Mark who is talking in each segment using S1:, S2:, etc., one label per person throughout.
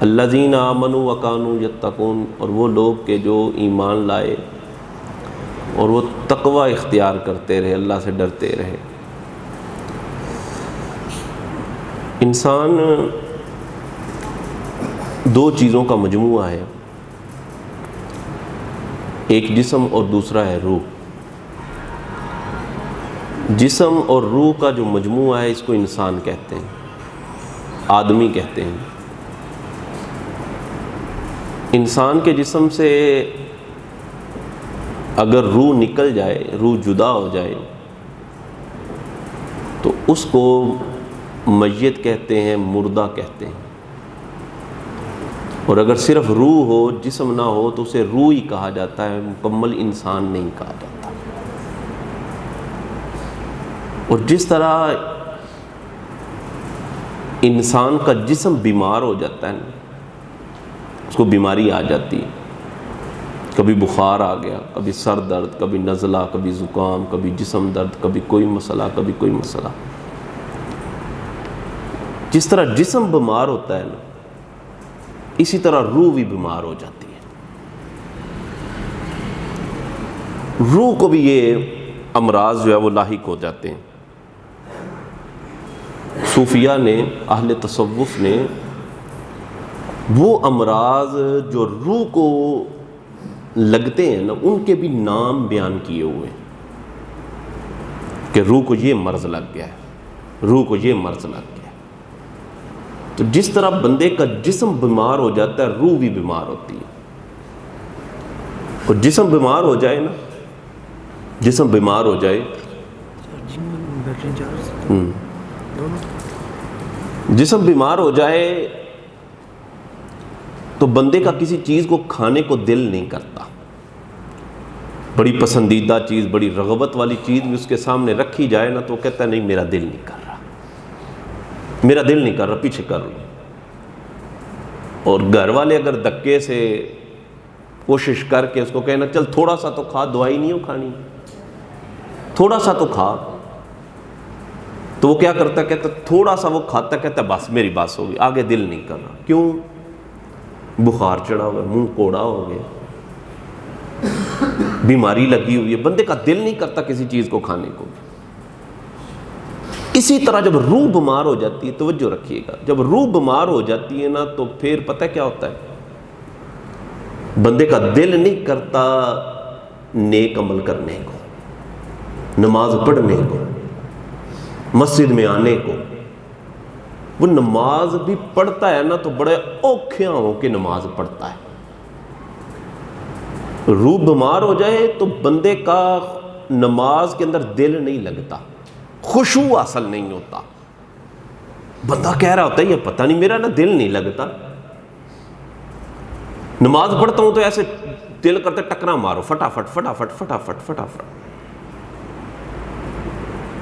S1: الذین آمنوا وکانوا یتقون، اور وہ لوگ کہ جو ایمان لائے اور وہ تقوی اختیار کرتے رہے، اللہ سے ڈرتے رہے۔ انسان دو چیزوں کا مجموعہ ہے، ایک جسم اور دوسرا ہے روح۔ جسم اور روح کا جو مجموعہ ہے اس کو انسان کہتے ہیں، آدمی کہتے ہیں۔ انسان کے جسم سے اگر روح نکل جائے، روح جدا ہو جائے، تو اس کو میت کہتے ہیں، مردہ کہتے ہیں۔ اور اگر صرف روح ہو، جسم نہ ہو، تو اسے روح ہی کہا جاتا ہے، مکمل انسان نہیں کہا جاتا۔ اور جس طرح انسان کا جسم بیمار ہو جاتا ہے، اس کو بیماری آ جاتی ہے، کبھی بخار آ گیا، کبھی سر درد، کبھی نزلہ، کبھی زکام، کبھی جسم درد، کبھی کوئی مسئلہ، کبھی کوئی مسئلہ۔ جس طرح جسم بیمار ہوتا ہے نا، اسی طرح روح بھی بیمار ہو جاتی ہے۔ روح کو بھی یہ امراض جو ہے وہ لاحق ہو جاتے ہیں۔ صوفیہ نے، اہل تصوف نے، وہ امراض جو روح کو لگتے ہیں نا، ان کے بھی نام بیان کیے ہوئے ہیں کہ روح کو یہ مرض لگ گیا ہے، روح کو یہ مرض لگ گیا ہے۔ تو جس طرح بندے کا جسم بیمار ہو جاتا ہے، روح بھی بیمار ہوتی ہے۔ اور جسم بیمار ہو جائے نا، جسم بیمار ہو جائے، جسم بیمار ہو جائے تو بندے کا کسی چیز کو کھانے کو دل نہیں کرتا۔ بڑی پسندیدہ چیز، بڑی رغبت والی چیز بھی اس کے سامنے رکھی جائے نا، تو وہ کہتا ہے نہیں، میرا دل نہیں کر رہا، میرا دل نہیں کر رہا، پیچھے کر لوں۔ اور گھر والے اگر دھکے سے کوشش کر کے اس کو کہنا چل تھوڑا سا تو کھا، دوائی نہیں ہو کھانی، تھوڑا سا تو کھا، تو وہ کیا کرتا ہے، کہتا تھوڑا سا وہ کھاتا، کہتا بس میری بس ہوگی، آگے دل نہیں کر رہا۔ کیوں؟ بخار چڑھا ہوا ہے، منہ کوڑا ہو گیا، بیماری لگی ہوئی ہے، بندے کا دل نہیں کرتا کسی چیز کو کھانے کو۔ اسی طرح جب روح بیمار ہو جاتی ہے، توجہ رکھیے گا، جب روح بیمار ہو جاتی ہے نا، تو پھر پتہ کیا ہوتا ہے، بندے کا دل نہیں کرتا نیک عمل کرنے کو، نماز پڑھنے کو، مسجد میں آنے کو۔ وہ نماز بھی پڑھتا ہے نا تو بڑے اوکھیاں ہو کے نماز پڑھتا ہے۔ روح بیمار ہو جائے تو بندے کا نماز کے اندر دل نہیں لگتا، خشوع حاصل نہیں ہوتا۔ بندہ کہہ رہا ہوتا ہے یہ پتہ نہیں میرا نا دل نہیں لگتا، نماز پڑھتا ہوں تو ایسے دل کرتے ٹکرا مارو، فٹافٹ فٹافٹ فٹافٹ فٹافٹ۔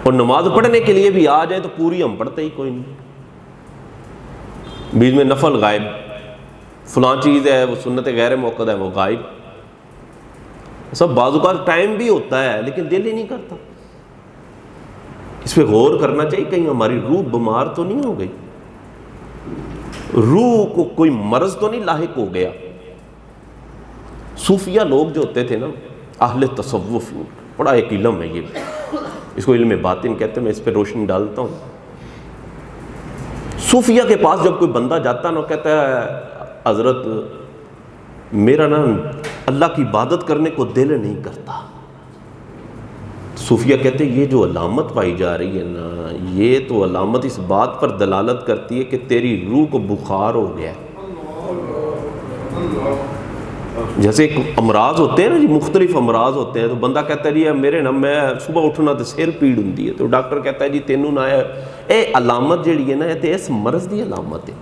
S1: اور نماز پڑھنے کے لیے بھی آ جائے تو پوری ہم پڑھتے ہی کوئی نہیں، بیچ میں نفل غائب، فلاں چیز ہے وہ سنت غیر موقع ہے وہ غائب، سب بعض اوقات ٹائم بھی ہوتا ہے لیکن دل ہی نہیں کرتا۔ اس پہ غور کرنا چاہیے، کہیں ہماری روح بیمار تو نہیں ہو گئی، روح کو کوئی مرض تو نہیں لاحق ہو گیا۔ صوفیہ لوگ جو ہوتے تھے نا، اہل تصوف، بڑا ایک علم ہے یہ، اس کو علم باطن کہتے ہیں، میں اس پہ روشنی ڈالتا ہوں۔ صوفیہ کے پاس جب کوئی بندہ جاتا نا، کہتا ہے حضرت میرا نا اللہ کی عبادت کرنے کو دل نہیں کرتا۔ صوفیہ کہتے ہیں یہ جو علامت پائی جا رہی ہے نا، یہ تو علامت اس بات پر دلالت کرتی ہے کہ تیری روح کو بخار ہو گیا ہے۔ جیسے ایک امراض ہوتے ہیں نا جی، مختلف امراض ہوتے ہیں، تو بندہ کہتا ہے جی میرے نا میں صبح اٹھنا تو سر پیڑ ہوندی ہے، تو ڈاکٹر کہتا ہے جی تینوں نہ ہے اے علامت جڑی ہے نا، یہ اس مرض دی علامت ہے۔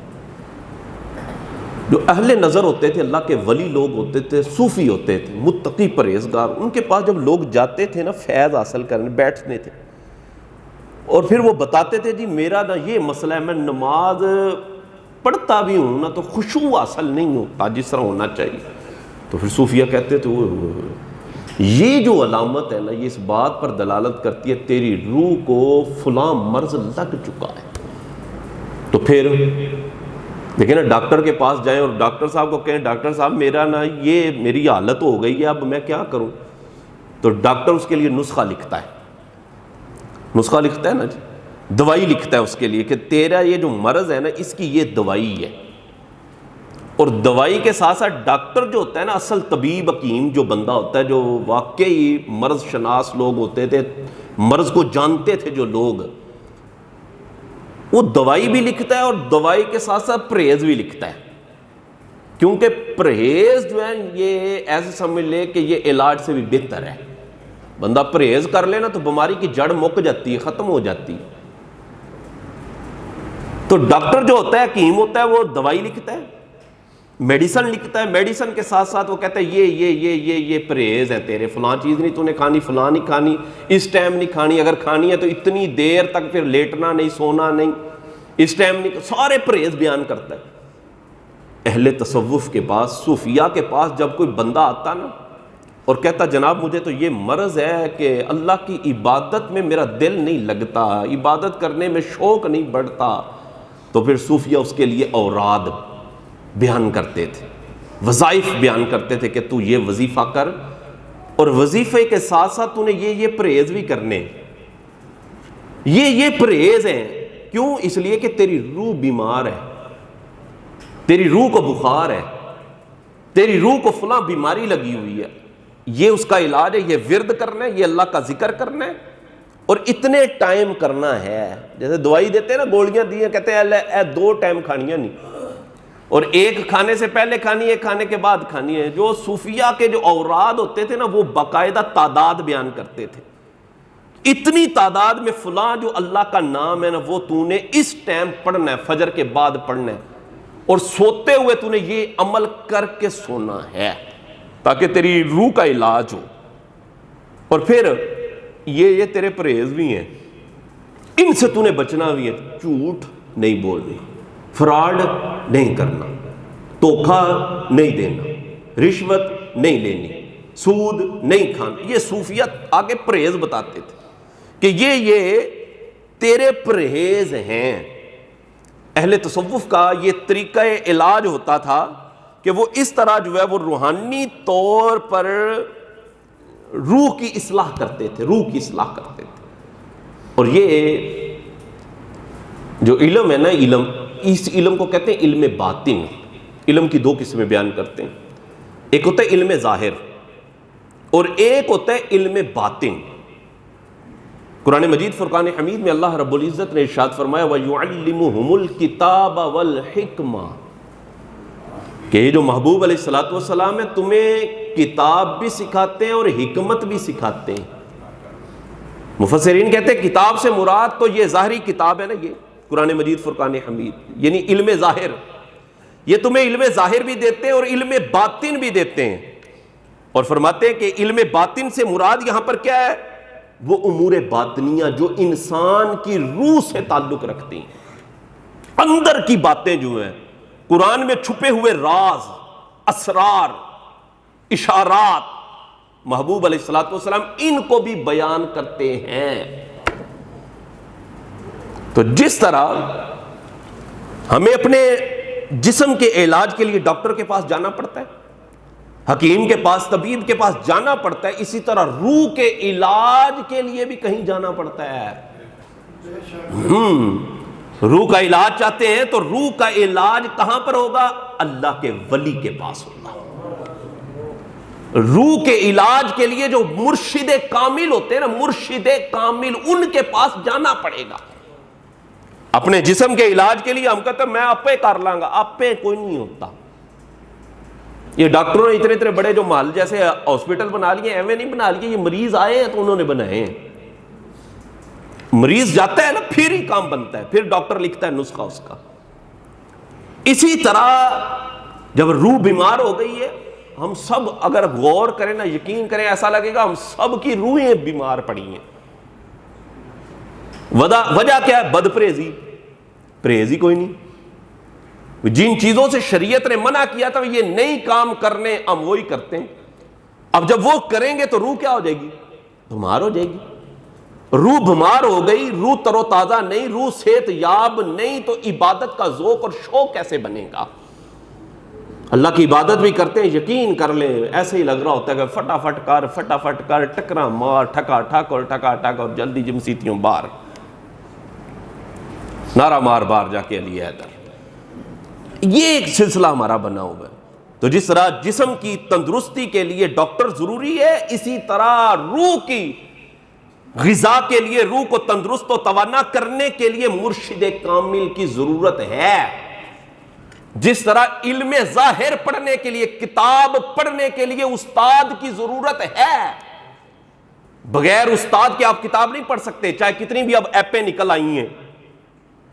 S1: جو اہل نظر ہوتے تھے، اللہ کے ولی لوگ ہوتے تھے، صوفی ہوتے تھے، متقی پرہیزگار، ان کے پاس جب لوگ جاتے تھے نا فیض حاصل کرنے، بیٹھتے تھے اور پھر وہ بتاتے تھے جی میرا نا یہ مسئلہ ہے، میں نماز پڑھتا بھی ہوں نا تو خشوع حاصل نہیں ہوتا جس طرح ہونا چاہیے۔ تو پھر صوفیہ کہتے تھے یہ جو علامت ہے نا، یہ اس بات پر دلالت کرتی ہے تیری روح کو فلاں مرض لگ چکا ہے۔ تو پھر دیکھیں نا، ڈاکٹر کے پاس جائیں اور ڈاکٹر صاحب کو کہیں ڈاکٹر صاحب میرا نا یہ میری حالت ہو گئی ہے، اب میں کیا کروں؟ تو ڈاکٹر اس کے لیے نسخہ لکھتا ہے، نسخہ لکھتا ہے نا جی، دوائی لکھتا ہے اس کے لیے کہ تیرا یہ جو مرض ہے نا اس کی یہ دوائی ہے۔ اور دوائی کے ساتھ ساتھ ڈاکٹر جو ہوتا ہے نا، اصل طبیب حکیم جو بندہ ہوتا ہے، جو واقعی مرض شناس لوگ ہوتے تھے، مرض کو جانتے تھے جو لوگ، وہ دوائی بھی لکھتا ہے اور دوائی کے ساتھ ساتھ پرہیز بھی لکھتا ہے، کیونکہ پرہیز جو ہے یہ ایسے سمجھ لے کہ یہ علاج سے بھی بہتر ہے۔ بندہ پرہیز کر لے نا تو بیماری کی جڑ مک جاتی ہے، ختم ہو جاتی ہے۔ تو ڈاکٹر جو ہوتا ہے، حکیم ہوتا ہے، وہ دوائی لکھتا ہے، میڈیسن لکھتا ہے، میڈیسن کے ساتھ ساتھ وہ کہتا ہے یہ پرہیز ہے تیرے، فلاں چیز نہیں تو نے کھانی، فلاں نہیں کھانی، اس ٹائم نہیں کھانی، اگر کھانی ہے تو اتنی دیر تک پھر لیٹنا نہیں، سونا نہیں، اس ٹائم نہیں، سارے پرہیز بیان کرتا ہے۔ اہل تصوف کے پاس، صوفیاء کے پاس جب کوئی بندہ آتا نا اور کہتا جناب مجھے تو یہ مرض ہے کہ اللہ کی عبادت میں میرا دل نہیں لگتا، عبادت کرنے میں شوق نہیں بڑھتا، تو پھر صوفیاء اس کے لیے اوراد بیان کرتے تھے، وظائف بیان کرتے تھے کہ تو یہ وظیفہ کر، اور وظیفے کے ساتھ ساتھ تو نے یہ پرہیز بھی کرنے، یہ پرہیز ہیں۔ کیوں؟ اس لیے کہ تیری روح بیمار ہے، تیری روح کو بخار ہے، تیری روح کو فلاں بیماری لگی ہوئی ہے، یہ اس کا علاج ہے، یہ ورد کرنا ہے، یہ اللہ کا ذکر کرنا ہے، اور اتنے ٹائم کرنا ہے۔ جیسے دوائی دیتے ہیں نا، گولیاں دی ہیں، کہتے ہیں اے 2 ٹائم کھانیاں نہیں، اور ایک کھانے سے پہلے کھانی ہے، ایک کھانے کے بعد کھانی ہے۔ جو صوفیاء کے جو اوراد ہوتے تھے نا، وہ باقاعدہ تعداد بیان کرتے تھے، اتنی تعداد میں فلاں جو اللہ کا نام ہے نا وہ تو نے اس ٹائم پڑھنا ہے، فجر کے بعد پڑھنا ہے، اور سوتے ہوئے تو نے یہ عمل کر کے سونا ہے تاکہ تیری روح کا علاج ہو۔ اور پھر یہ تیرے پرہیز بھی ہیں، ان سے تو نے بچنا بھی ہے، جھوٹ نہیں بولنی، فراڈ نہیں کرنا، دھوکہ نہیں دینا، رشوت نہیں لینی، سود نہیں کھانا۔ یہ صوفیہ آگے پرہیز بتاتے تھے کہ یہ تیرے پرہیز ہیں۔ اہل تصوف کا یہ طریقہ علاج ہوتا تھا کہ وہ اس طرح جو ہے وہ روحانی طور پر روح کی اصلاح کرتے تھے، روح کی اصلاح کرتے تھے۔ اور یہ جو علم ہے نا، علم، اس علم کو کہتے ہیں علم باطن۔ علم کی 2 قسمیں بیان کرتے ہیں، ایک ہوتا ہے علم ظاہر اور ایک ہوتا ہے علم باطن۔ قرآن مجید فرقان حمید میں اللہ رب العزت نے ارشاد فرمایا وَيُعَلِّمُهُمُ الْكِتَابَ وَالْحِكْمَةَ، کہ یہ جو محبوب علیہ السلام ہے تمہیں کتاب بھی سکھاتے ہیں اور حکمت بھی سکھاتے ہیں۔ مفسرین کہتے ہیں کتاب سے مراد تو یہ ظاہری کتاب ہے نا، یہ قرآن مجید فرقان حمید، یعنی علم ظاہر، یہ تمہیں علم ظاہر بھی دیتے ہیں اور علم باطن بھی دیتے ہیں۔ اور فرماتے ہیں کہ علم باطن سے مراد یہاں پر کیا ہے؟ وہ امور باطنیہ جو انسان کی روح سے تعلق رکھتی ہیں، اندر کی باتیں جو ہیں، قرآن میں چھپے ہوئے راز، اسرار، اشارات، محبوب علیہ السلام ان کو بھی بیان کرتے ہیں۔ تو جس طرح ہمیں اپنے جسم کے علاج کے لیے ڈاکٹر کے پاس جانا پڑتا ہے، حکیم کے پاس، طبیب کے پاس جانا پڑتا ہے، اسی طرح روح کے علاج کے لیے بھی کہیں جانا پڑتا ہے۔ روح کا علاج چاہتے ہیں تو روح کا علاج کہاں پر ہوگا؟ اللہ کے ولی کے پاس ہوگا۔ روح کے علاج کے لیے جو مرشد کامل ہوتے ہیں نا، مرشد کامل، ان کے پاس جانا پڑے گا۔ اپنے جسم کے علاج کے لیے ہم کہتے ہیں میں آپے کر لاں گا، آپے کوئی نہیں ہوتا۔ یہ ڈاکٹروں نے اتنے بڑے جو محل جیسے ہاسپٹل بنا لیے، ایویں نہیں بنا لیے، یہ مریض آئے ہیں تو انہوں نے بنائے ہیں۔ مریض جاتا ہے نا پھر ہی کام بنتا ہے، پھر ڈاکٹر لکھتا ہے نسخہ اس کا۔ اسی طرح جب روح بیمار ہو گئی ہے، ہم سب اگر غور کریں نا، یقین کریں، ایسا لگے گا ہم سب کی روحیں بیمار پڑی ہیں۔ وجہ کیا ہے؟ بد پرہیزی، پرہیزی کوئی نہیں۔ جن چیزوں سے شریعت نے منع کیا تھا یہ نہیں کام کرنے، ہم وہی کرتے ہیں۔ اب جب وہ کریں گے تو روح کیا ہو جائے گی؟ بیمار ہو جائے گی۔ روح بیمار ہو گئی، روح تر و تازہ نہیں، روح صحت یاب نہیں، تو عبادت کا ذوق اور شوق کیسے بنے گا؟ اللہ کی عبادت بھی کرتے ہیں، یقین کر لیں ایسے ہی لگ رہا ہوتا ہے کہ فٹافٹ کر ٹکرا مار، ٹھکا ٹھک اور جلدی جمسیتیوں بار، نعرہ مار بار جا کے علی حیدر۔ یہ ایک سلسلہ ہمارا بنا ہوا ہے۔ تو جس طرح جسم کی تندرستی کے لیے ڈاکٹر ضروری ہے، اسی طرح روح کی غذا کے لیے، روح کو تندرست و توانا کرنے کے لیے مرشد کامل کی ضرورت ہے۔ جس طرح علم ظاہر پڑھنے کے لیے، کتاب پڑھنے کے لیے استاد کی ضرورت ہے، بغیر استاد کے آپ کتاب نہیں پڑھ سکتے، چاہے کتنی بھی اب ایپیں نکل آئی ہیں،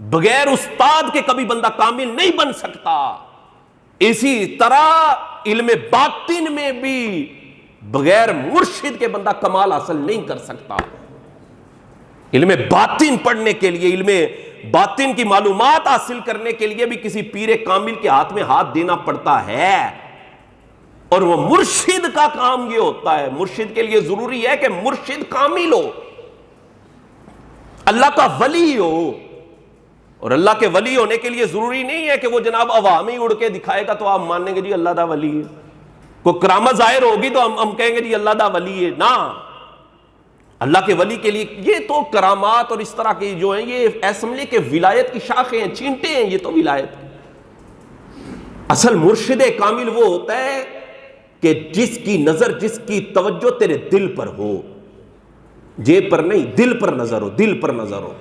S1: بغیر استاد کے کبھی بندہ کامل نہیں بن سکتا۔ اسی طرح علم باطن میں بھی بغیر مرشد کے بندہ کمال حاصل نہیں کر سکتا۔ علم باطن پڑھنے کے لیے، علم باطن کی معلومات حاصل کرنے کے لیے بھی کسی پیر کامل کے ہاتھ میں ہاتھ دینا پڑتا ہے، اور وہ مرشد کا کام یہ ہوتا ہے۔ مرشد کے لیے ضروری ہے کہ مرشد کامل ہو، اللہ کا ولی ہو، اور اللہ کے ولی ہونے کے لیے ضروری نہیں ہے کہ وہ جناب عوامی اڑ کے دکھائے گا تو آپ مانیں گے جی اللہ دا ولی ہے، کوئی کرامت ظاہر ہوگی تو ہم کہیں گے جی اللہ دا ولی ہے۔ نہ، اللہ کے ولی کے لیے یہ تو کرامات اور اس طرح کی جو ہیں یہ ایسا سمجھے کہ ولایت کی شاخیں ہیں، چینٹے ہیں، یہ تو ولایت ہے۔ اصل مرشد کامل وہ ہوتا ہے کہ جس کی نظر، جس کی توجہ تیرے دل پر ہو، جیب پر نہیں، دل پر نظر ہو، دل پر نظر ہو،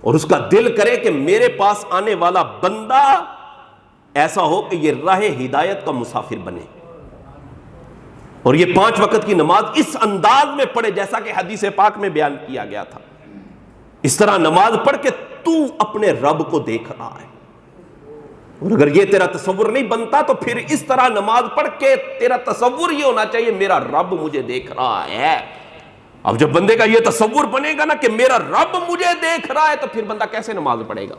S1: اور اس کا دل کرے کہ میرے پاس آنے والا بندہ ایسا ہو کہ یہ راہ ہدایت کا مسافر بنے، اور یہ 5 وقت کی نماز اس انداز میں پڑھے جیسا کہ حدیث پاک میں بیان کیا گیا تھا۔ اس طرح نماز پڑھ کے تو اپنے رب کو دیکھ رہا ہے، اور اگر یہ تیرا تصور نہیں بنتا تو پھر اس طرح نماز پڑھ کے تیرا تصور یہ ہونا چاہیے میرا رب مجھے دیکھ رہا ہے۔ اب جب بندے کا یہ تصور بنے گا نا کہ میرا رب مجھے دیکھ رہا ہے، تو پھر بندہ کیسے نماز پڑھے گا،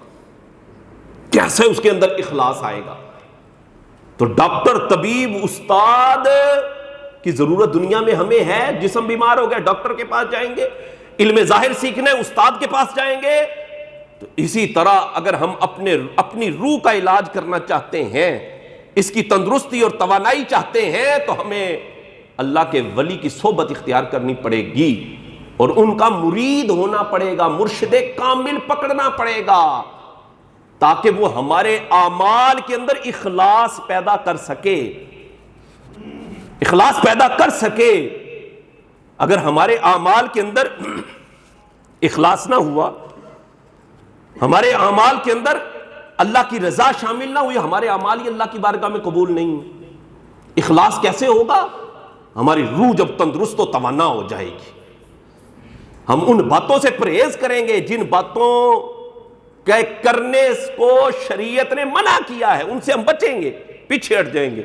S1: کیسے اس کے اندر اخلاص آئے گا؟ تو ڈاکٹر، طبیب، استاد کی ضرورت دنیا میں ہمیں ہے۔ جسم بیمار ہو گیا ڈاکٹر کے پاس جائیں گے، علم ظاہر سیکھنا ہے استاد کے پاس جائیں گے۔ تو اسی طرح اگر ہم اپنی روح کا علاج کرنا چاہتے ہیں، اس کی تندرستی اور توانائی چاہتے ہیں، تو ہمیں اللہ کے ولی کی صحبت اختیار کرنی پڑے گی، اور ان کا مرید ہونا پڑے گا، مرشد کامل پکڑنا پڑے گا، تاکہ وہ ہمارے اعمال کے اندر اخلاص پیدا کر سکے، اخلاص پیدا کر سکے۔ اگر ہمارے اعمال کے اندر اخلاص نہ ہوا، ہمارے اعمال کے اندر اللہ کی رضا شامل نہ ہوئی، ہمارے اعمال ہی اللہ کی بارگاہ میں قبول نہیں۔ اخلاص کیسے ہوگا؟ ہماری روح جب تندرست و توانا ہو جائے گی، ہم ان باتوں سے پرہیز کریں گے جن باتوں کے کرنے کو شریعت نے منع کیا ہے، ان سے ہم بچیں گے، پیچھے ہٹ جائیں گے،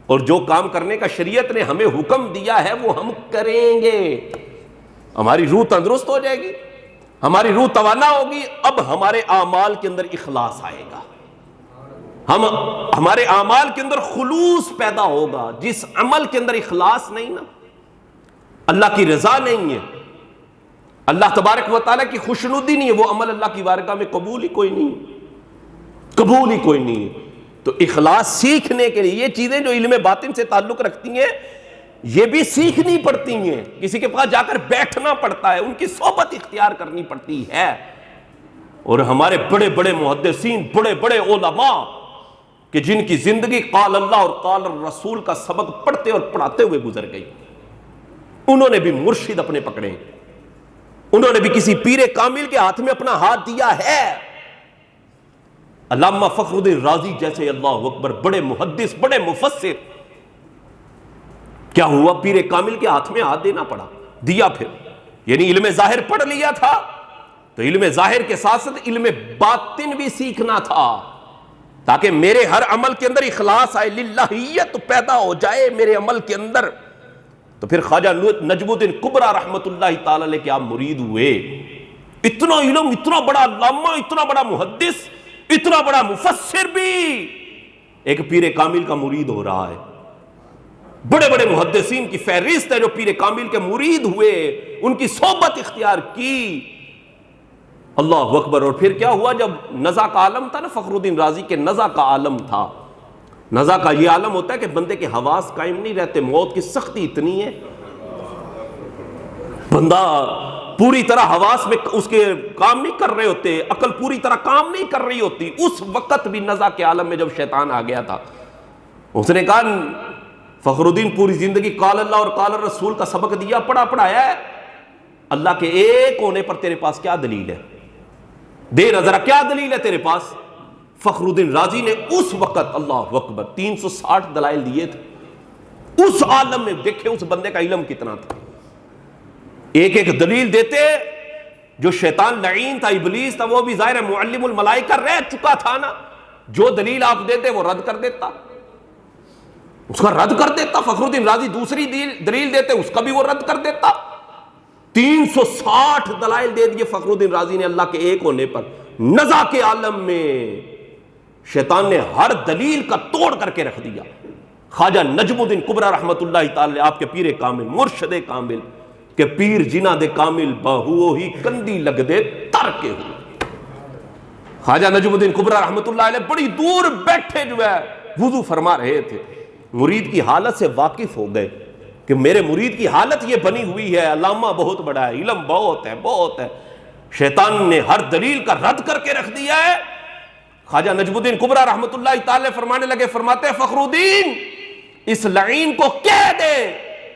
S1: اور جو کام کرنے کا شریعت نے ہمیں حکم دیا ہے وہ ہم کریں گے۔ ہماری روح تندرست ہو جائے گی، ہماری روح توانا ہوگی، اب ہمارے اعمال کے اندر اخلاص آئے گا، ہمارے اعمال کے اندر خلوص پیدا ہوگا۔ جس عمل کے اندر اخلاص نہیں نا، اللہ کی رضا نہیں ہے، اللہ تبارک و تعالیٰ کی خوشنودی نہیں ہے، وہ عمل اللہ کی بارگاہ میں قبول ہی کوئی نہیں، قبول ہی کوئی نہیں ہے۔ تو اخلاص سیکھنے کے لیے یہ چیزیں جو علم باطن سے تعلق رکھتی ہیں یہ بھی سیکھنی پڑتی ہیں، کسی کے پاس جا کر بیٹھنا پڑتا ہے، ان کی صحبت اختیار کرنی پڑتی ہے۔ اور ہمارے بڑے بڑے محدثین، بڑے بڑے علماء کہ جن کی زندگی قال اللہ اور قال الرسول کا سبق پڑھتے اور پڑھاتے ہوئے گزر گئی، انہوں نے بھی مرشد اپنے پکڑے، انہوں نے بھی کسی پیر کامل کے ہاتھ میں اپنا ہاتھ دیا ہے۔ علامہ فخر الدین رازی جیسے، اللہ اکبر، بڑے محدث، بڑے مفسر، کیا ہوا؟ پیر کامل کے ہاتھ میں ہاتھ دینا پڑا، دیا۔ پھر یعنی علم ظاہر پڑھ لیا تھا تو علم ظاہر کے ساتھ ساتھ علم باطن بھی سیکھنا تھا، تاکہ میرے ہر عمل کے اندر اخلاص آئے، للہیت پیدا ہو جائے میرے عمل کے اندر۔ تو پھر خواجہ نجم الدین کبریٰ رحمت اللہ تعالی علیہ کے آپ مرید ہوئے۔ اتنا علم، اتنا بڑا علامہ، اتنا بڑا محدث، اتنا بڑا مفسر بھی ایک پیر کامل کا مرید ہو رہا ہے۔ بڑے بڑے محدثین کی فہرست ہے جو پیر کامل کے مرید ہوئے، ان کی صحبت اختیار کی. اللہ اکبر. اور پھر کیا ہوا جب نزع کا عالم تھا نا، فخر الدین رازی کے نزع کا عالم تھا. نزع کا یہ عالم ہوتا ہے کہ بندے کے حواس قائم نہیں رہتے، موت کی سختی اتنی ہے، بندہ پوری طرح حواس میں اس کے کام نہیں کر رہے ہوتے، عقل پوری طرح کام نہیں کر رہی ہوتی. اس وقت بھی نزع کے عالم میں جب شیطان آ گیا تھا، اس نے کہا فخر الدین پوری زندگی قال اللہ اور قال الرسول کا سبق دیا، پڑھایا ہے، اللہ کے ایک ہونے پر تیرے پاس کیا دلیل ہے؟ دے نہ ذرا کیا دلیل ہے تیرے پاس؟ فخر الدین رازی نے اس وقت اللہ اکبر 360 دلائل دیے تھے اس عالم میں. دیکھیں اس بندے کا علم کتنا تھا، ایک ایک دلیل دیتے. جو شیطان لعین تھا، ابلیس تھا، وہ بھی ظاہر معلم الملائکہ رہ چکا تھا نا، جو دلیل آپ دیتے وہ رد کر دیتا، اس کا رد کر دیتا. فخر الدین رازی دوسری دلیل دیتے، اس کا بھی وہ رد کر دیتا. 360 دلائل دے دیے فخر الدین رازی نے اللہ کے ایک ہونے پر. نزع کے عالم میں شیطان نے ہر دلیل کا توڑ کر کے رکھ دیا. خواجہ نجم الدین کبریٰ رحمت اللہ تعالی آپ کے پیر کامل مرشد کامل کہ پیر جنہ دے کامل باہو ہی کندی لگ دے تر کے ہوئے. خواجہ نجم الدین کبریٰ رحمت اللہ علیہ بڑی دور بیٹھے جو ہے وضو فرما رہے تھے، مرید کی حالت سے واقف ہو گئے کہ میرے مرید کی حالت یہ بنی ہوئی ہے، علامہ بہت بڑا ہے، علم بہت ہے بہت ہے. شیطان نے ہر دلیل کا رد کر کے رکھ دیا ہے. خواجہ نجم الدین کبریٰ رحمت اللہ تعالی فرمانے لگے، فرماتے ہیں فخر الدین اس لعین کو کہہ دے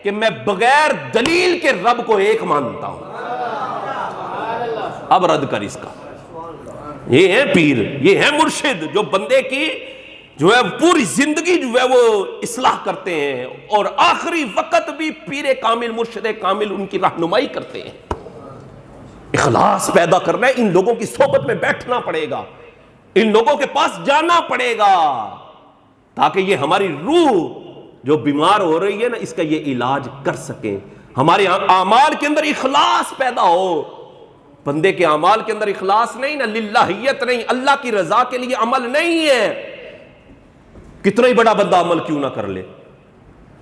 S1: کہ میں بغیر دلیل کے رب کو ایک مانتا ہوں. اب رد کر اس کا. یہ ہے پیر، یہ ہے مرشد جو بندے کی جو ہے پوری زندگی جو ہے وہ اصلاح کرتے ہیں اور آخری وقت بھی پیر کامل مرشد کامل ان کی رہنمائی کرتے ہیں. اخلاص پیدا کرنا ہے. ان لوگوں کی صحبت میں بیٹھنا پڑے گا، ان لوگوں کے پاس جانا پڑے گا تاکہ یہ ہماری روح جو بیمار ہو رہی ہے نا اس کا یہ علاج کر سکیں. ہمارے اعمال کے اندر اخلاص پیدا ہو. بندے کے اعمال کے اندر اخلاص نہیں نا، للہیت نہیں، اللہ کی رضا کے لیے عمل نہیں ہے. کتنا ہی بڑا بندہ عمل کیوں نہ کر لے،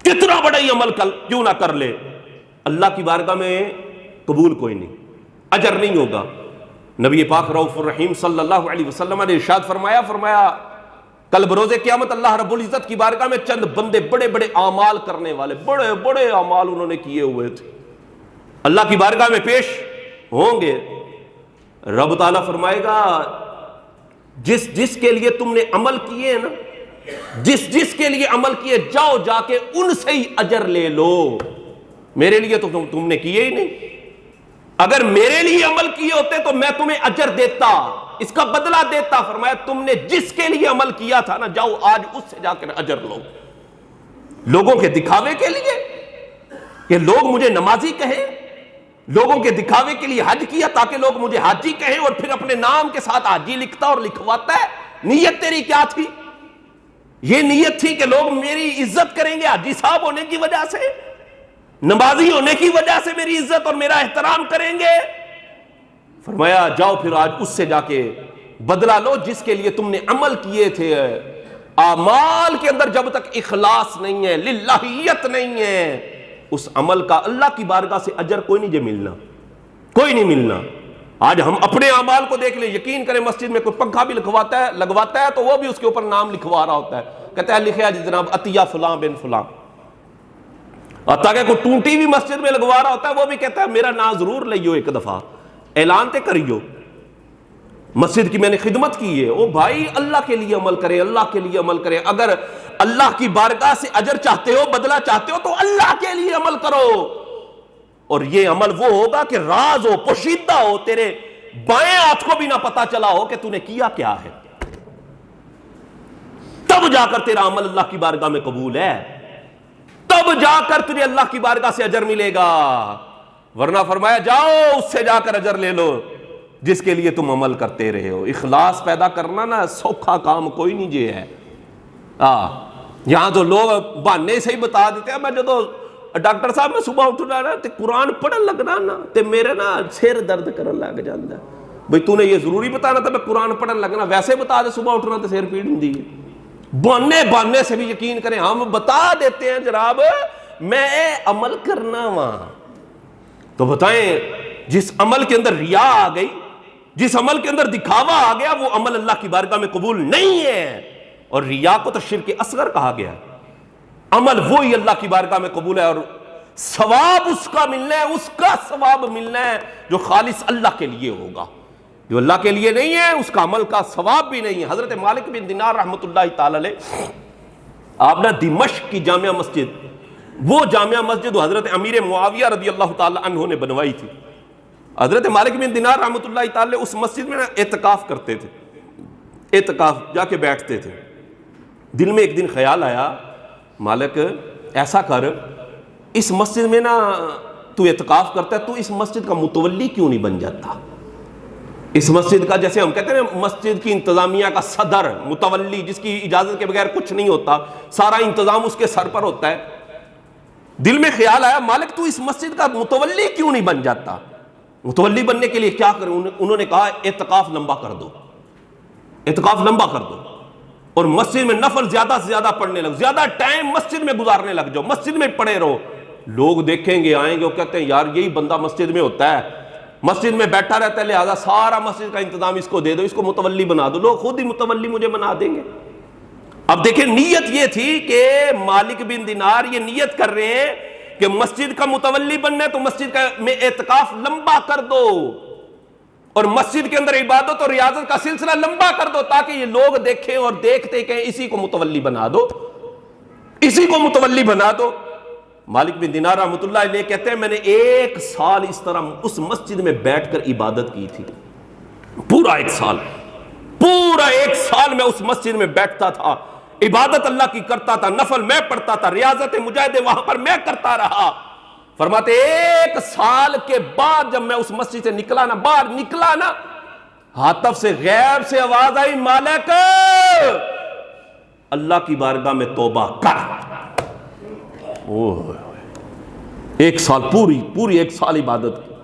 S1: کتنا بڑا ہی عمل کیوں نہ کر لے، اللہ کی بارگاہ میں قبول کوئی نہیں، اجر نہیں ہوگا. نبی پاک رؤوف الرحیم صلی اللہ علیہ وسلم نے ارشاد فرمایا کل بروز قیامت اللہ رب العزت کی بارگاہ میں چند بندے بڑے بڑے اعمال کرنے والے، بڑے بڑے اعمال انہوں نے کیے ہوئے تھے، اللہ کی بارگاہ میں پیش ہوں گے. رب تعالیٰ فرمائے گا جس کے لیے تم نے عمل کیے نا، جس کے لیے عمل کیے جاؤ جا کے ان سے ہی اجر لے لو، میرے لیے تو تم نے کیے ہی نہیں. اگر میرے لیے عمل کیے ہوتے تو میں تمہیں اجر دیتا، اس کا بدلہ دیتا. فرمایا تم نے جس کے لیے عمل کیا تھا نا جاؤ آج اس سے جا کر اجر لو. لوگوں کے دکھاوے کے لیے کہ لوگ مجھے نمازی کہیں، لوگوں کے دکھاوے کے لیے حج کیا تاکہ لوگ مجھے حاجی کہیں اور پھر اپنے نام کے ساتھ حاجی لکھتا اور لکھواتا ہے. نیت تیری کیا تھی؟ یہ نیت تھی کہ لوگ میری عزت کریں گے حاجی صاحب ہونے کی وجہ سے، نمازی ہونے کی وجہ سے میری عزت اور میرا احترام کریں گے. فرمایا جاؤ پھر آج اس سے جا کے بدلہ لو جس کے لیے تم نے عمل کیے تھے. اعمال کے اندر جب تک اخلاص نہیں ہے، للہیت نہیں ہے، اس عمل کا اللہ کی بارگاہ سے اجر کوئی نہیں ملنا، کوئی نہیں ملنا. آج ہم اپنے اعمال کو دیکھ لیں، یقین کریں مسجد میں کوئی پنکھا بھی لگواتا ہے تو وہ بھی اس کے اوپر نام لکھوا رہا ہوتا ہے، کہتا ہے لکھے جی جناب عطیہ فلاں بن فلاں. اور تاکہ کوئی ٹونٹی بھی مسجد میں لگوا رہا ہوتا ہے وہ بھی کہتا ہے میرا نام ضرور لئیو، ایک دفعہ اعلان تے کریو، مسجد کی میں نے خدمت کی ہے. او بھائی اللہ کے لیے عمل کرے، اللہ کے لیے عمل کرے. اگر اللہ کی بارگاہ سے اجر چاہتے ہو، بدلہ چاہتے ہو تو اللہ کے لیے عمل کرو. اور یہ عمل وہ ہوگا کہ راز ہو، پوشیدہ ہو، تیرے بائیں ہاتھ کو بھی نہ پتا چلا ہو کہ تو نے کیا کیا ہے. تب جا کر تیرا عمل اللہ کی بارگاہ میں قبول ہے، تب جا کر تجھے اللہ کی بارگاہ سے اجر ملے گا. ورنہ فرمایا جاؤ اس سے جا کر اجر لے لو جس کے لیے تم عمل کرتے رہے ہو. اخلاص پیدا کرنا نا سوکھا کام کوئی نہیں جے ہے. یہاں تو لوگ بہانے سے ہی بتا دیتے ہیں میں جدو ڈاکٹر صاحب میں صبح اٹھنا نا تے قرآن پڑھن لگنا نا تے میرے نا سر درد کرن لگ جاندہ ہے. بھئی تو نے یہ ضروری بتانا تھا میں قرآن پڑھن لگنا، ویسے بتا دے صبح اٹھنا تے سر پیڑ ہوندی ہے. باننے سے بھی یقین کریں. ہم بتا دیتے ہیں جناب میں عمل کرنا وہاں. تو بتائیں جس عمل کے اندر ریا آ گئی, جس عمل کے اندر دکھاوا آ گیا, وہ عمل اللہ کی بارگاہ میں قبول نہیں ہے. اور ریا کو تو شرک اصغر کہا گیا. عمل وہی اللہ کی بارگاہ میں قبول ہے اور ثواب اس کا ملنا ہے, اس کا ثواب ملنا ہے جو خالص اللہ کے لیے ہوگا. جو اللہ کے لیے نہیں ہے اس کا عمل کا ثواب بھی نہیں ہے. حضرت مالک بن دینار رحمۃ اللہ تعالی علیہ, آپ نے دمشق کی جامع مسجد, وہ جامع مسجد حضرت امیر معاویہ رضی اللہ تعالی عنہ نے بنوائی تھی. حضرت مالک بن دینار رحمۃ اللہ تعالی اس مسجد میں اعتکاف کرتے تھے, اعتکاف جا کے بیٹھتے تھے. دل میں ایک دن خیال آیا, مالک ایسا کر, اس مسجد میں نا تو اعتکاف کرتا ہے, تو اس مسجد کا متولی کیوں نہیں بن جاتا؟ اس مسجد کا, جیسے ہم کہتے ہیں مسجد کی انتظامیہ کا صدر, متولی, جس کی اجازت کے بغیر کچھ نہیں ہوتا, سارا انتظام اس کے سر پر ہوتا ہے. دل میں خیال آیا, مالک تو اس مسجد کا متولی کیوں نہیں بن جاتا؟ متولی بننے کے لیے کیا کریں؟ انہوں نے کہا اعتکاف لمبا کر دو, اعتکاف لمبا کر دو, اور مسجد میں نفل زیادہ سے زیادہ پڑھنے لگ, زیادہ ٹائم مسجد میں گزارنے لگ جاؤ, مسجد میں پڑے رہو. لوگ دیکھیں گے, آئیں گے, وہ کہتے ہیں یار یہی بندہ مسجد میں ہوتا ہے, مسجد میں بیٹھا رہتا ہے, لہذا سارا مسجد کا انتظام اس کو دے دو, اس کو متولی بنا دو. لوگ خود ہی متولی مجھے بنا دیں گے. اب دیکھیں نیت یہ تھی کہ مالک بن دینار یہ نیت کر رہے ہیں کہ مسجد کا متولی بننا ہے تو مسجد کا میں اعتکاف لمبا کر دو, اور مسجد کے اندر عبادت اور ریاضت کا سلسلہ لمبا کر دو, تاکہ یہ لوگ دیکھیں اور دیکھتے کہیں اسی کو متولی بنا دو, اسی کو متولی بنا دو. مالک بن دینار رحمۃ اللہ علیہ کہتے ہیں میں نے 1 سال اس طرح اس مسجد میں بیٹھ کر عبادت کی تھی. پورا 1 سال, پورا 1 سال میں اس مسجد میں بیٹھتا تھا, عبادت اللہ کی کرتا تھا, نفل میں پڑھتا تھا, ریاضت مجاہدے وہاں پر میں کرتا رہا. فرماتے 1 سال کے بعد جب میں اس مسجد سے نکلا نا, باہر نکلا نا, ہاتف سے غیب سے آواز آئی, مالک اللہ کی بارگاہ میں توبہ کر. 1 سال, پوری 1 سال عبادت کی.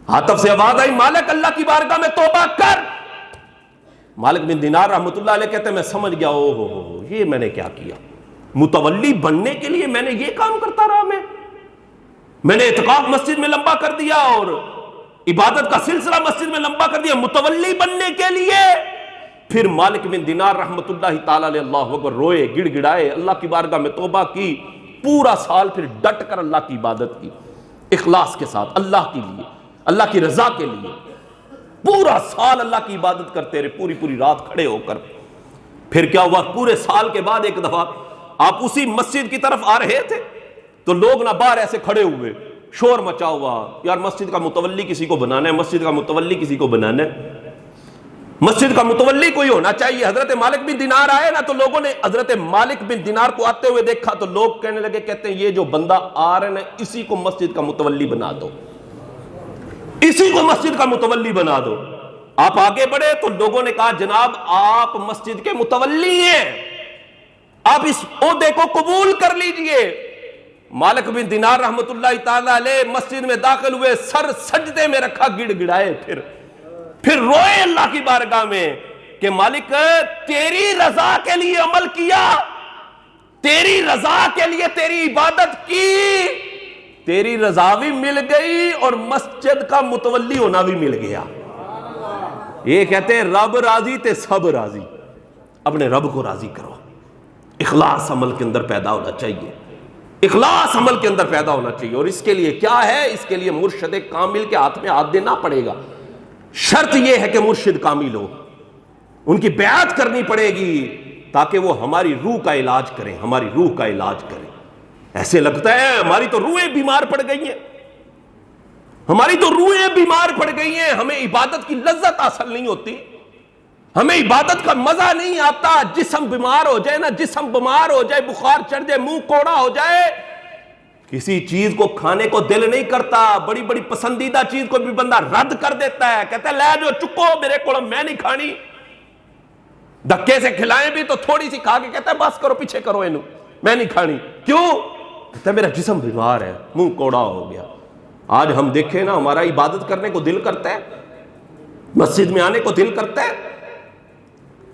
S1: ہاتف سے آواز آئی, مالک اللہ کی بارگاہ میں توبہ کر. مالک بن دینار رحمۃ اللہ علیہ کہتے ہیں میں سمجھ گیا, او ہو یہ میں نے کیا کیا, متولی بننے کے لیے میں نے یہ کام کرتا رہا. میں نے اعتکاف مسجد میں لمبا کر دیا اور عبادت کا سلسلہ مسجد میں لمبا کر دیا متولی بننے کے لیے. پھر مالک بن دینار رحمۃ اللہ تعالی علیہ اللہ اکبر روئے, گڑ گڑائے, اللہ کی بارگاہ میں توبہ کی. پورا سال پھر ڈٹ کر اللہ کی عبادت کی, اخلاص کے ساتھ, اللہ کے لیے, اللہ کی رضا کے لیے. پورا سال اللہ کی عبادت کرتے رہے, پوری رات کھڑے ہو کر. پھر کیا ہوا, پورے سال کے بعد ایک دفعہ آپ اسی مسجد کی طرف آ رہے تھے تو لوگ نہ باہر ایسے کھڑے ہوئے, شور مچا ہوا, یار مسجد کا متولی کسی کو بنانا ہے, مسجد کا متولی کسی کو بنانا ہے, مسجد کا متولی کوئی ہونا چاہیے. حضرت مالک بن دینار آئے نا تو لوگوں نے حضرت مالک بن دینار کو آتے ہوئے دیکھا تو لوگ کہنے لگے, کہتے ہیں یہ جو بندہ آ رہا ہے نا اسی کو مسجد کا متولی بنا دو, اسی کو مسجد کا متولی بنا دو. آپ آگے بڑھے تو لوگوں نے کہا جناب آپ مسجد کے متولی ہیں, آپ اس عہدے کو قبول کر لیجئے. مالک بن دینار رحمۃ اللہ تعالی علیہ مسجد میں داخل ہوئے, سر سجدے میں رکھا, گڑ گڑائے, پھر روئے اللہ کی بارگاہ میں کہ مالک تیری رضا کے لیے عمل کیا, تیری رضا کے لیے تیری عبادت کی, تیری رضا بھی مل گئی اور مسجد کا متولی ہونا بھی مل گیا. یہ کہتے ہیں رب راضی تے سب راضی. اپنے رب کو راضی کرو. اخلاص عمل کے اندر پیدا ہونا چاہیے, اخلاص عمل کے اندر پیدا ہونا چاہیے. اور اس کے لیے کیا ہے, اس کے لیے مرشد کامل کے ہاتھ میں ہاتھ دینا پڑے گا. شرط یہ ہے کہ مرشد کامل ہو, ان کی بیعت کرنی پڑے گی تاکہ وہ ہماری روح کا علاج کریں, ہماری روح کا علاج کریں. ایسے لگتا ہے ہماری تو روحیں بیمار پڑ گئی ہیں, ہماری تو روحیں بیمار پڑ گئی ہیں, ہمیں عبادت کی لذت حاصل نہیں ہوتی, ہمیں عبادت کا مزہ نہیں آتا. جسم بیمار ہو جائے نا, جسم بیمار ہو جائے, بخار چڑھ جائے, منہ کوڑا ہو جائے, کسی چیز کو کھانے کو دل نہیں کرتا. بڑی بڑی پسندیدہ چیز کو بھی بندہ رد کر دیتا ہے, کہتا ہے لے جو چکو میرے کو, میں نہیں کھانی. دھکے سے کھلائیں بھی تو تھوڑی سی کھا کے کہتا ہے بس کرو, پیچھے کرو اینو, میں نہیں کھانی. کیوں؟ کہتا ہے میرا جسم بیمار ہے, منہ کوڑا ہو گیا. آج ہم دیکھیں نا, ہمارا عبادت کرنے کو دل کرتا ہے, مسجد میں آنے کو دل کرتا ہے,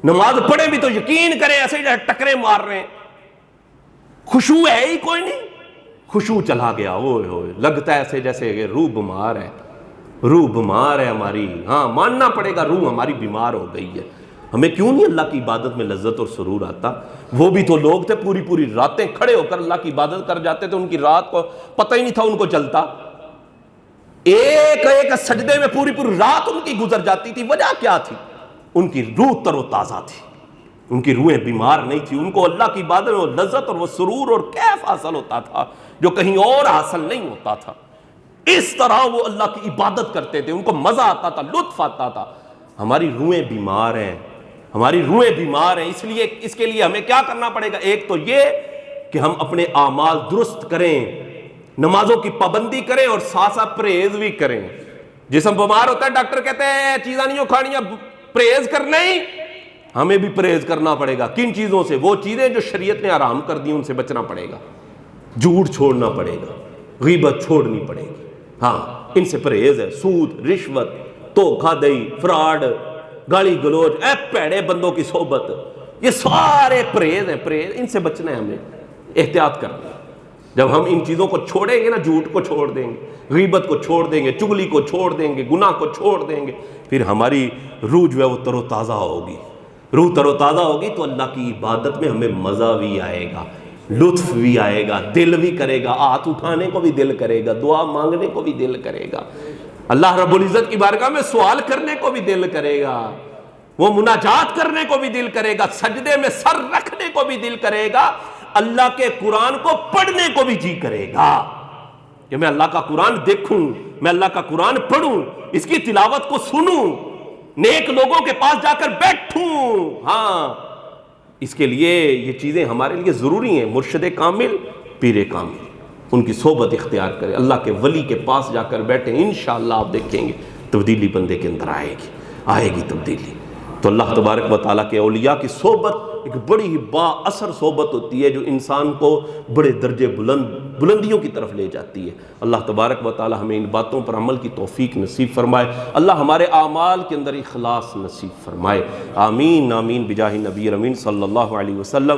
S1: نماز پڑھیں بھی تو یقین کریں ایسے جیسے ٹکرے مار رہے ہیں، خشوع ہے ہی کوئی نہیں، خشوع چلا گیا، اوئے ہوئے لگتا ہے ایسے جیسے کہ روح بیمار ہے، روح بیمار ہے ہماری، ہاں ماننا پڑے گا روح ہماری بیمار ہو گئی ہے۔ ہمیں کیوں نہیں اللہ کی عبادت میں لذت اور سرور آتا؟ وہ بھی تو لوگ تھے پوری پوری راتیں کھڑے ہو کر اللہ کی عبادت کر جاتے تھے، ان کی رات کو پتہ ہی نہیں تھا ان کو چلتا، ایک ایک سجدے میں پوری پوری رات ان کی گزر جاتی تھی۔ وجہ کیا تھی؟ ان کی روح تر و تازہ تھی، ان کی روحیں بیمار نہیں تھی، ان کو اللہ کی عبادت میں وہ لذت اور وہ سرور اور کیف حاصل ہوتا تھا جو کہیں اور حاصل نہیں ہوتا تھا۔ اس طرح وہ اللہ کی عبادت کرتے تھے، ان کو مزہ آتا تھا، لطف آتا تھا۔ ہماری روحیں بیمار ہیں، ہماری روحیں بیمار ہیں، اس کے لیے ہمیں کیا کرنا پڑے گا؟ ایک تو یہ کہ ہم اپنے اعمال درست کریں، نمازوں کی پابندی کریں اور ساتھ ساتھ پرہیز بھی کریں۔ جسم بیمار ہوتا ہے، ڈاکٹر کہتے ہیں چیزاں نہیں کھانیاں، پرہیز کرنا ہی، ہمیں بھی پرہیز کرنا پڑے گا۔ کن چیزوں سے؟ وہ چیزیں جو شریعت نے حرام کر دی ان سے بچنا پڑے گا، جھوٹ چھوڑنا پڑے گا، غیبت چھوڑنی پڑے گی، ہاں ان سے پرہیز ہے۔ سود، رشوت، دھوکہ دہی، فراڈ، گالی گلوچ، اے پیڑے بندوں کی صحبت، یہ سارے پرہیز ہیں، پرہیز، ان سے بچنا ہے، ہمیں احتیاط کرنا ہے۔ جب ہم ان چیزوں کو چھوڑیں گے نا، جھوٹ کو چھوڑ دیں گے، غیبت کو چھوڑ دیں گے، چغلی کو چھوڑ دیں گے، گناہ کو چھوڑ دیں گے، پھر ہماری روح جو ہے وہ تر و تازہ ہوگی۔ روح تر و تازہ ہوگی تو اللہ کی عبادت میں ہمیں مزہ بھی آئے گا، لطف بھی آئے گا، دل بھی کرے گا، ہاتھ اٹھانے کو بھی دل کرے گا، دعا مانگنے کو بھی دل کرے گا، اللہ رب العزت کی بارگاہ میں سوال کرنے کو بھی دل کرے گا، وہ مناجات کرنے کو بھی دل کرے گا، سجدے میں سر رکھنے کو بھی دل کرے گا، اللہ کے قرآن کو پڑھنے کو بھی جی کرے گا کہ میں اللہ کا قرآن دیکھوں، میں اللہ کا قرآن پڑھوں، اس کی تلاوت کو سنوں، نیک لوگوں کے پاس جا کر بیٹھوں۔ ہاں اس کے لیے یہ چیزیں ہمارے لیے ضروری ہیں۔ مرشد کامل، پیر کامل، ان کی صحبت اختیار کریں، اللہ کے ولی کے پاس جا کر بیٹھیں، انشاءاللہ آپ دیکھیں گے تبدیلی بندے کے اندر آئے گی تبدیلی۔ تو اللہ تبارک و تعالیٰ کے اولیاء کی صحبت ایک بڑی ہی با اثر صحبت ہوتی ہے جو انسان کو بڑے درجے بلندیوں کی طرف لے جاتی ہے۔ اللہ تبارک و تعالیٰ ہمیں ان باتوں پر عمل کی توفیق نصیب فرمائے، اللہ ہمارے اعمال کے اندر اخلاص نصیب فرمائے، آمین آمین بجاہ نبی امین صلی اللہ علیہ وسلم۔